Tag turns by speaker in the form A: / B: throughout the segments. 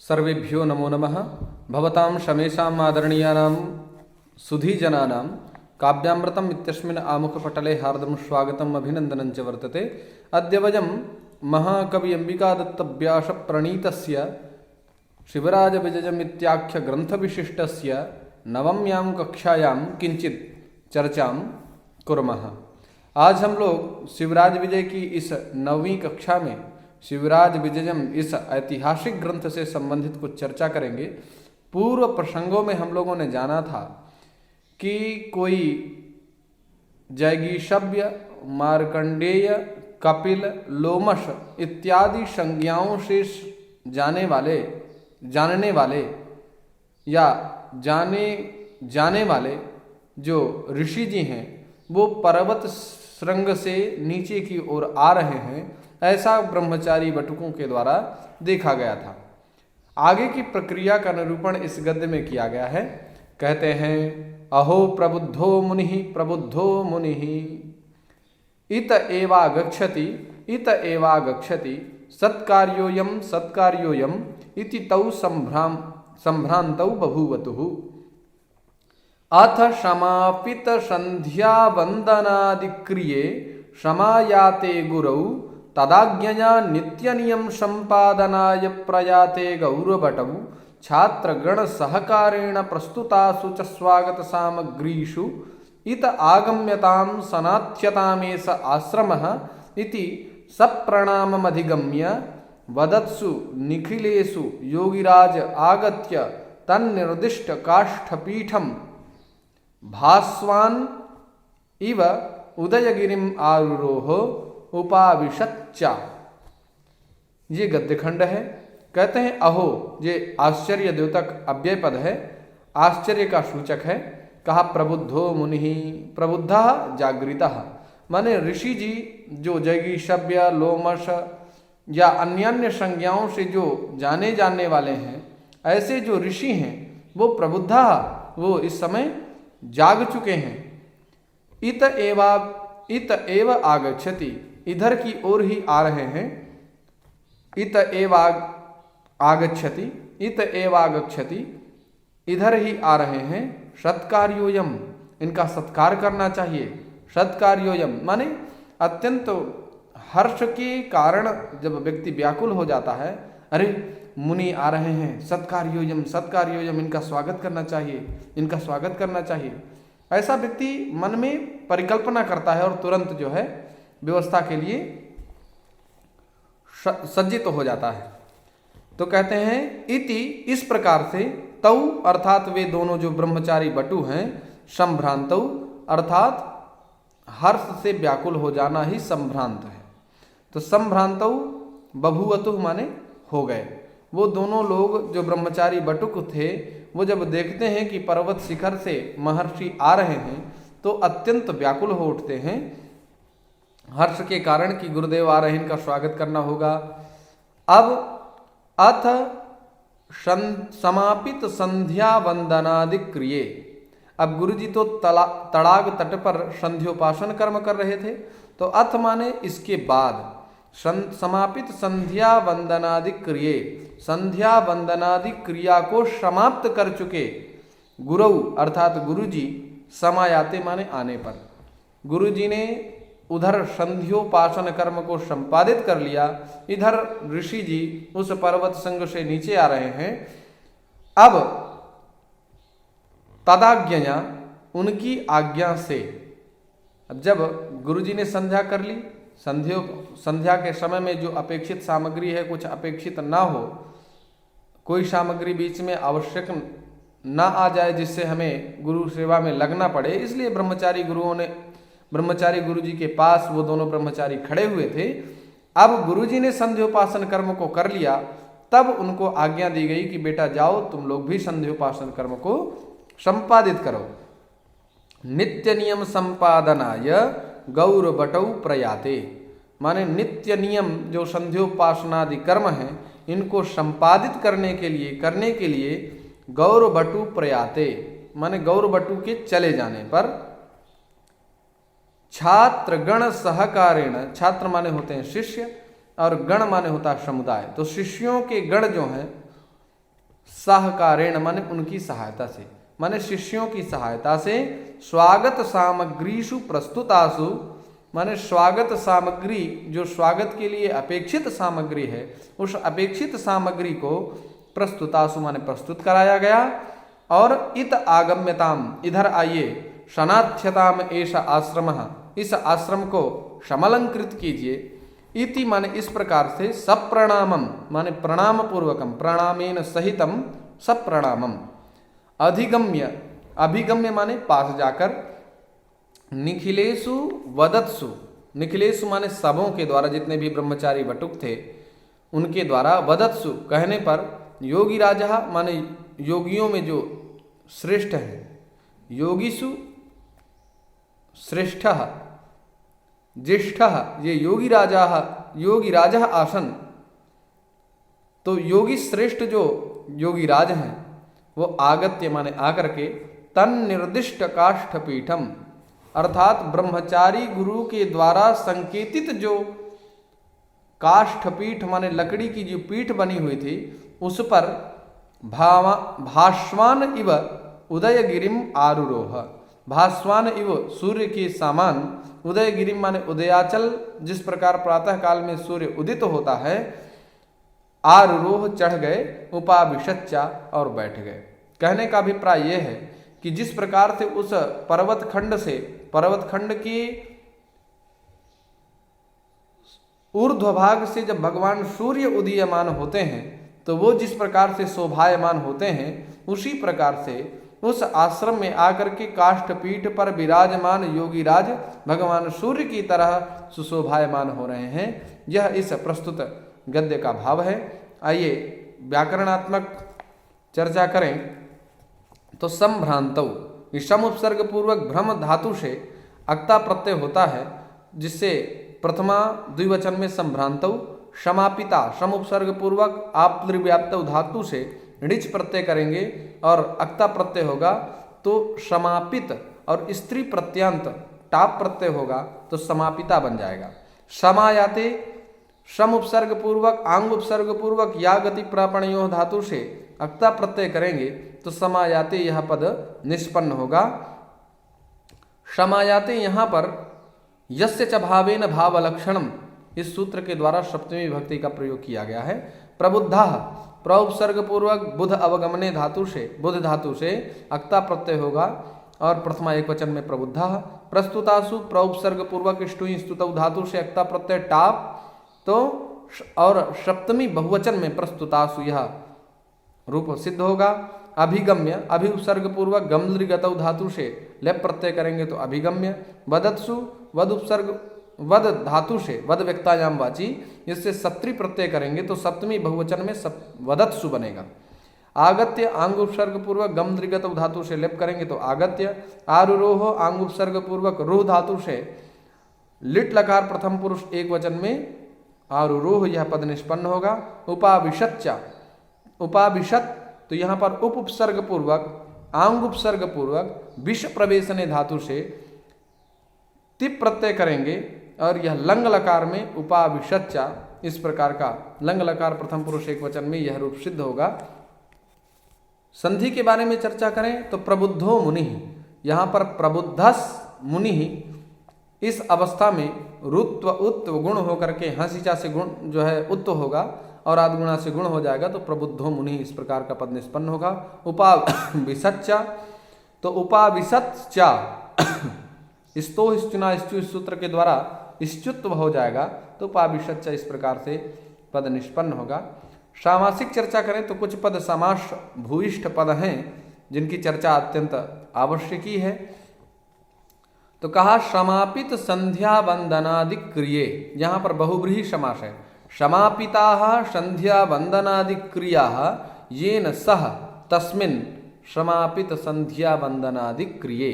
A: सर्वेभ्यो नमो नमः। भवतां शमेषाम् आदरणीयानां सुधीजनानां काव्यामृतम् इत्यस्मिन् आमुखपटले हार्दं स्वागतम् अभिनन्दनं च वर्तते। अद्य वयं महाकवि अम्बिकादत्तव्यासप्रणीतस्य शिवराजविजयमित्याख्यग्रन्थविशिष्टस्य नवम्यां कक्षायां किंचित चर्चां कुर्मः। आज हम लोग शिवराज विजय की इस 9वीं कक्षा में शिवराज विजयम इस ऐतिहासिक ग्रंथ से संबंधित कुछ चर्चा करेंगे। पूर्व प्रसंगों में हम लोगों ने जाना था कि कोई जैगीषव्य, मार्कंडेय, कपिल, लोमश इत्यादि संज्ञाओं से जानने वाले या जाने वाले जो ऋषि जी हैं वो पर्वत श्रृंग से नीचे की ओर आ रहे हैं, ऐसा ब्रह्मचारी बटुकों के द्वारा देखा गया था। आगे की प्रक्रिया का निरूपण इस गद्य में किया गया है। कहते हैं, अहो प्रबुद्धो मुनिः इत एवागच्छति सत्कार्योऽयम् इति तौ संभ्रान्तौ बभूवतुः। अथ समापित संध्या वंदनादिक्रिये समायाते गुरौ तदाज्ञया नित्यनियम संपादनाय प्रयाते गौरभटौ छात्रगण सहकारेण प्रस्तुतासु च स्वागत सामग्रीषु इत आगम्यतां सनाथ्यतामेष आश्रमः इति सप्रणाममधिगम्य वदत्सु निखिलेषु योगिराज आगत्य तन्निर्दिष्ट काष्ठपीठं भास्वान् इव उदयगिरिम आरुरोह उपाविशच्चा। ये गद्यखंड है। कहते हैं अहो, ये आश्चर्य द्योतक अव्यय पद है, आश्चर्य का सूचक है। कहा प्रबुद्धो मुनिः, प्रबुद्धः जागृतः, माने ऋषि जी जो जैगीषव्य, लोमश या अन्य संज्ञाओं से जो जानने वाले हैं, ऐसे जो ऋषि हैं वो प्रबुद्धः, वो इस समय जाग चुके हैं। इत एव आगच्छति, इधर की ओर ही आ रहे हैं। इत एव आगच्छति, इधर ही आ रहे हैं। सत्कार्योयम, इनका सत्कार करना चाहिए। सत्कार्योयम माने अत्यंत हर्ष के कारण जब व्यक्ति व्याकुल हो जाता है, अरे मुनि आ रहे हैं, सत्कार्योयम, इनका स्वागत करना चाहिए। ऐसा व्यक्ति मन में परिकल्पना करता है और तुरंत जो है व्यवस्था के लिए सज्जित हो जाता है। तो कहते हैं इति, इस प्रकार से, तौ अर्थात वे दोनों जो ब्रह्मचारी बटु हैं, संभ्रांतौ अर्थात हर्ष से व्याकुल हो जाना ही संभ्रांत है। तो संभ्रांतौ बभूवतु माने हो गए। वो दोनों लोग जो ब्रह्मचारी बटुक थे, वो जब देखते हैं कि पर्वत शिखर से महर्षि आ रहे हैं तो अत्यंत व्याकुल हो उठते हैं हर्ष के कारण कि गुरुदेव आ रहे हैं, इनका स्वागत करना होगा। अब अथ समापित संध्या वंदनादि क्रिये, अब गुरुजी तो तड़ाग तट पर संध्योपासन कर्म कर रहे थे, तो अथ माने इसके बाद, समापित संध्या वंदनादि क्रिये, संध्या वंदनादि क्रिया को समाप्त कर चुके गुरु अर्थात गुरुजी, समायाते माने आने पर, गुरुजी ने उधर संध्योपासन कर्म को संपादित कर लिया, इधर ऋषि जी उस पर्वत संग से नीचे आ रहे हैं। अब तदाज्ञया, उनकी आज्ञा से, अब जब गुरुजी ने संध्या कर ली, संध्या के समय में जो अपेक्षित सामग्री है कुछ अपेक्षित ना हो, कोई सामग्री बीच में आवश्यक ना आ जाए जिससे हमें गुरु सेवा में लगना पड़े, इसलिए ब्रह्मचारी गुरुजी के पास वो दोनों ब्रह्मचारी खड़े हुए थे। अब गुरुजी ने संध्योपासन कर्म को कर लिया, तब उनको आज्ञा दी गई कि बेटा जाओ तुम लोग भी संध्योपासन कर्म को संपादित करो। नित्य नियम संपादनाय गौरभटौ प्रयाते, माने नित्य नियम जो संध्योपासनादि कर्म हैं इनको संपादित करने के लिए गौरभटु प्रयाते, माने गौरभटु के चले जाने पर छात्रगण सहकारेण, छात्र माने होते हैं शिष्य और गण माने होता है समुदाय, तो शिष्यों के गण जो हैं सहकारेण माने उनकी सहायता से, माने शिष्यों की सहायता से, स्वागत सामग्रीषु प्रस्तुतासु माने स्वागत सामग्री, जो स्वागत के लिए अपेक्षित सामग्री है, उस अपेक्षित सामग्री को प्रस्तुतासु माने प्रस्तुत कराया गया। और इत आगम्यताम, इधर आइए, शनाथ्यताम एष आश्रमः, इस आश्रम को समलंकृत कीजिए। इति माने इस प्रकार से, सप्रणामम माने प्रणाम पूर्वकम, प्रणामेन सहितम सप्रणामम, अधिगम्य, अभिगम्य माने पास जाकर, निखिलेषु वदत्सु, निखिलेषु माने सबों के द्वारा, जितने भी ब्रह्मचारी बटुक थे उनके द्वारा, वदत्सु कहने पर, योगी राजा माने योगियों में जो श्रेष्ठ है, योगीसु श्रेष्ठ, ज्येष्ठ, ये योगी राजा आसन, तो योगी श्रेष्ठ जो योगी राज हैं वो आगत्य माने आकर के, तन निर्दिष्ट काष्ठ पीठम, अर्थात ब्रह्मचारी गुरु के द्वारा संकेतित जो काष्ठ पीठ माने लकड़ी की जो पीठ बनी हुई थी, उस पर भास्वान इव उदयगिरिम आरुरोह, भास्वान इव सूर्य के समान, उदयगिरिम माने उदयाचल, जिस प्रकार प्रातः काल में सूर्य उदित होता है, आरुरोह चढ़ गए, उपाविशच्चा और बैठ गए। कहने का अभिप्राय यह है कि जिस प्रकार से उस पर्वत खंड के ऊर्ध्व भाग से जब भगवान सूर्य उदीयमान होते हैं तो वो जिस प्रकार से शोभायमान होते हैं, उसी प्रकार से उस आश्रम में आकर के काष्ठपीठ पर विराजमान योगी राज भगवान सूर्य की तरह सुशोभायमान हो रहे हैं। यह इस प्रस्तुत गद्य का भाव है। आइए व्याकरणात्मक चर्चा करें तो संभ्रांतौ, सम उपसर्ग पूर्वक भ्रम धातु से अक्ता प्रत्यय होता है, जिससे प्रथमा द्विवचन में संभ्रांतौ, समापिता सम उपसर्ग पूर्वक आप व्याप्त धातु से ऋच प्रत्यय करेंगे और अक्ता प्रत्यय होगा तो समापित, और स्त्री प्रत्यांत टाप प्रत्यय होगा तो समापिता बन जाएगा। समायाते सम उपसर्ग पूर्वक आंग उपसर्ग पूर्वक या गति प्रापणयो धातु से अक्ता प्रत्यय करेंगे तो समायाते यह पद निष्पन्न होगा। समायाते यहाँ पर यस्य च भावेन भाव लक्षणम, इस सूत्र के द्वारा सप्तमी विभक्ति का प्रयोग किया गया है। प्रबुद्धा प्र उपसर्ग पूर्वक बुध अवगमने धातु से, बुध धातु से अक्ता प्रत्यय होगा और प्रथमा एक वचन में प्रबुद्धा। प्रस्तुतासु प्र उपसर्ग पूर्वक ष्टुई स्तुतौ धातु से अक्ता प्रत्यय टाप, तो और सप्तमी बहुवचन में प्रस्तुतासु यह रूप सिद्ध होगा। अभिगम्य अभि उपसर्ग पूर्वक गमदृगतौ धातु से लेप प्रत्यय करेंगे तो अभिगम्य। वदत्सु वद उपसर्ग वद धातु से वद व्यक्तायाम वाची, इससे सत्री प्रत्यय करेंगे तो सप्तमी बहुवचन में वदत्सु बनेगा। आगत्य आंग उपसर्ग पूर्वक गमदृगतौ धातु से लेप करेंगे तो आगत्य। आरुरोह आंग उपसर्ग पूर्वक रोह धातु से लिट लकार प्रथम पुरुष एक वचन में आरुरोह यह पद निष्पन्न होगा। उपाविशच्चा, उपाविशत तो यहाँ पर उप उपसर्ग पूर्वक आंग उपसर्ग पूर्वक विष प्रवेशने धातु से तिप प्रत्यय करेंगे और यह लंग लकार में उपाविशच्चा, इस प्रकार का लंग लकार प्रथम पुरुष एक वचन में यह रूप सिद्ध होगा। संधि के बारे में चर्चा करें तो प्रबुद्धो मुनि, यहाँ पर प्रबुद्धस मुनि, इस अवस्था में रुत्व उत्व गुण होकर के हंसिचा से गुण जो है उत्व होगा और आदगुणा से गुण हो जाएगा तो प्रबुद्धो मुनि इस प्रकार का पद निष्पन्न होगा। उपाविशच्चा तो उपाविशच्चा स्तो स्तुना स्तु इस सूत्र के द्वारा स्तुत्व हो जाएगा तो उपाविशच्चा इस प्रकार से पद निष्पन्न होगा। सामासिक चर्चा करें तो कुछ पद समास भूयिष्ठ पद हैं जिनकी चर्चा अत्यंत आवश्यक ही है। तो कहा समापित संध्या वंदनादि क्रिये, यहाँ पर बहुब्रीहि समास है। समापिताः संध्या वंदनादि क्रियाः येन सह तस्मिन् समापित संध्या वंदनादि क्रिये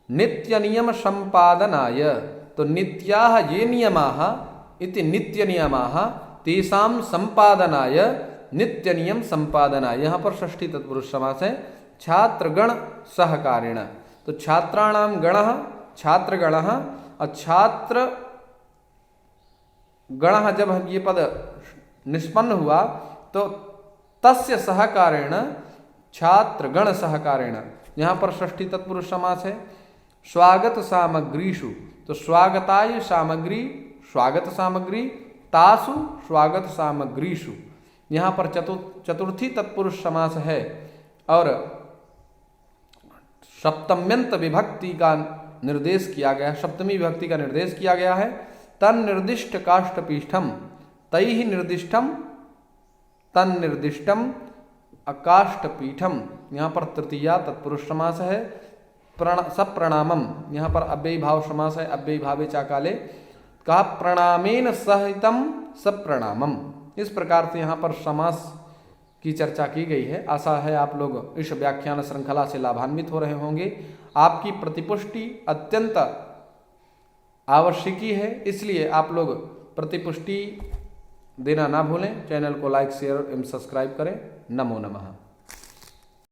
A: नित्य नियम संपादनाय, तो नित्याः ये नियमाः इति नित्य नियमाः तेषां संपादनाय नित्य नियम संपादनाय, यहाँ पर षष्ठी तत्पुरुष समास है। छात्रगण सहकारेण, तो छात्राणाम गणः छात्रगणः और छात्र गणः जब ये पद निष्पन्न हुआ तो तस्य सहकारेण छात्रगण सहकारेण, यहाँ पर षष्ठी तत्पुरुष समास है। स्वागत सामग्रीषु, तो स्वागताय सामग्री, स्वागत सामग्री, तासु स्वागत सामग्रीषु, यहाँ पर चतुर्थी तत्पुरुष समास है। और सप्तम्यंत विभक्ति का निर्देश किया गया, सप्तमी विभक्ति का निर्देश किया गया है। तन निर्दिष्ट काष्ठपीठम, तैहि निर्दिष्टम, तन निर्दिष्टम अकाष्ठपीठम, यहाँ पर तृतीया तत्पुरुष समास है। सप्रणामम, यहाँ पर अव्ययी भाव समास है, अव्ययी भावे चाकाले, कहा प्रणामेन सहितम सप्रणामम। इस प्रकार से यहाँ पर समास की चर्चा की गई है। आशा है आप लोग इस व्याख्यान श्रृंखला से लाभान्वित हो रहे होंगे। आपकी प्रतिपुष्टि अत्यंत आवश्यकी है, इसलिए आप लोग प्रतिपुष्टि देना ना भूलें। चैनल को लाइक, शेयर एवं सब्सक्राइब करें। नमो नमः।